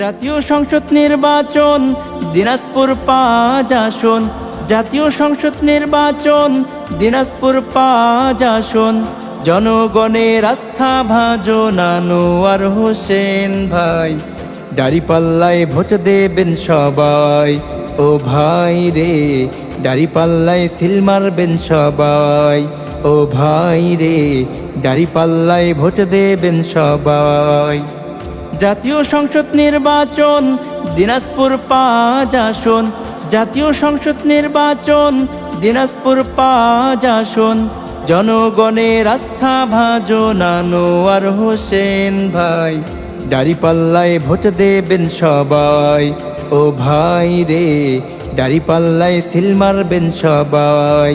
জাতীয় সংসদ নির্বাচন দিনাজপুর ৫ আসন, জাতীয় সংসদ নির্বাচন দিনাজপুর ৫ আসন। জনগণের আস্থা ভাজন আনোয়ার হোসেন ভাই, দাঁড়িপাল্লায় ভোট দেবেন সবাই। ও ভাই রে, দাঁড়িপাল্লায় সিল মারবেন সবাই। ও ভাই রে, দাঁড়িপাল্লায় ভোট দেবেন সবাই। জাতীয় সংসদ নির্বাচন দিনাজপুর ৫ আসন, জাতীয় সংসদ নির্বাচন দিনাজপুর ৫ আসন। জনগণের আস্থা ভাজন আনোয়ার হোসেন ভাই, দাঁড়িপাল্লায় ভোট দেবেন সবাই। ও ভাই রে, দাঁড়িপাল্লায় সিল মারবেন সবাই।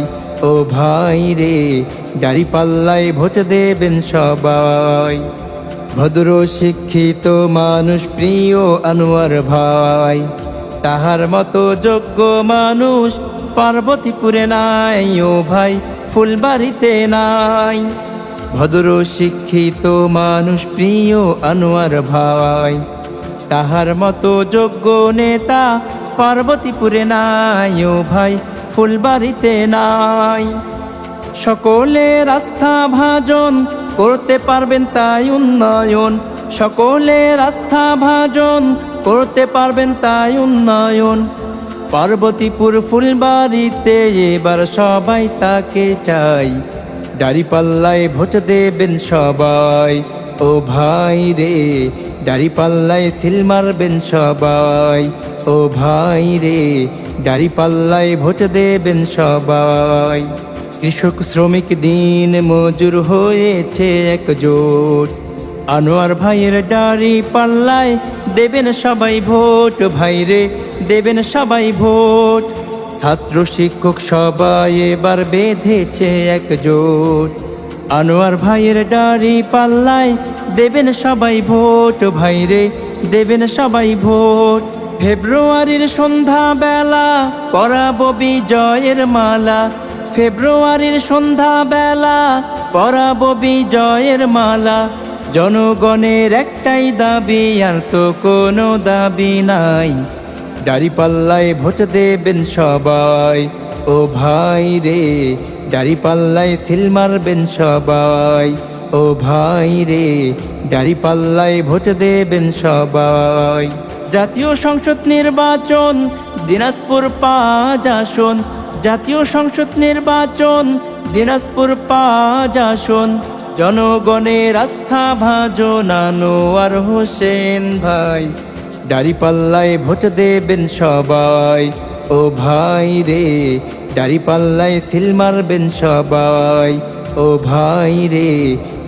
ও ভাই রে, দাঁড়িপাল্লায় ভোট দেবেন সবাই। ভদ্র শিক্ষিত মানুষ প্রিয় আনোয়ার ভাই, তাহার মতো যোগ্য মানুষ পার্বতীপুরে নাই। ও ভাই, ফুলবাড়িতে নাই। ভদ্র শিক্ষিত মানুষ প্রিয় আনোয়ার ভাই, তাহার মতো যোগ্য নেতা পার্বতীপুরে নাই। ও ভাই, ফুলবাড়িতে নাই। সকলের আস্থা ভাজন করতে পারবেন তাই উন্নয়ন, সকলের আস্থা ভাজন করতে পারবেন তাই উন্নয়ন। পার্বতীপুর ফুলবাড়িতে এবার সবাই তাকে চাই, দাঁড়িপাল্লায় ভোট দেবেন সবাই। ও ভাই রে, দাঁড়িপাল্লায় সিল মারবেন সবাই। ও ভাই রে, দাঁড়িপাল্লায় ভোট দেবেন সবাই। কৃষক শ্রমিক দিন মজুর হয়েছে একজোট, আনোয়ার ভাইয়ের দাঁড়িপাল্লায় দেবেন সবাই ভোট। ভাইরে, দেবেন সবাই ভোট। ছাত্র শিক্ষক সবাই এবার বেঁধেছে একজোট, আনোয়ার ভাইয়ের দাঁড়িপাল্লায় দেবেন সবাই ভোট। ভাইরে, দেবেন সবাই ভোট। ফেব্রুয়ারির সন্ধ্যা বেলা পরাবো বিজয়ের মালা, ফেব্রুয়ারির সন্ধ্যা বেলা পরাবো বিজয়ের মালা। জনগণের একটাই দাবি, আর তো কোনো দাবি নাই, দাঁড়িপাল্লায় ভোট দেবেন সবাই। ও ভাই রে, দাঁড়িপাল্লায় সিল মারবেন সবাই। ও ভাই রে, দাঁড়িপাল্লায় ভোট দেবেন সবাই। জাতীয় সংসদ নির্বাচন দিনাজপুর ৫ আসন, জাতীয় সংসদ নির্বাচন দিনাজপুর ৫ আসন। জনগণের আস্থা ভাজন আনোয়ার হোসেন ভাই, দাঁড়িপাল্লায় ভোট দেবেন সবাই। ও ভাই রে, দাঁড়িপাল্লায় সিল মারবেন সবাই। ও ভাই রে,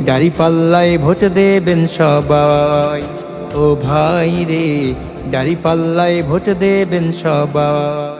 দাঁড়িপাল্লায় ভোট দেবেন সবাই। ও ভাই রে, দাঁড়িপাল্লায় ভোট দেবেন সবাই।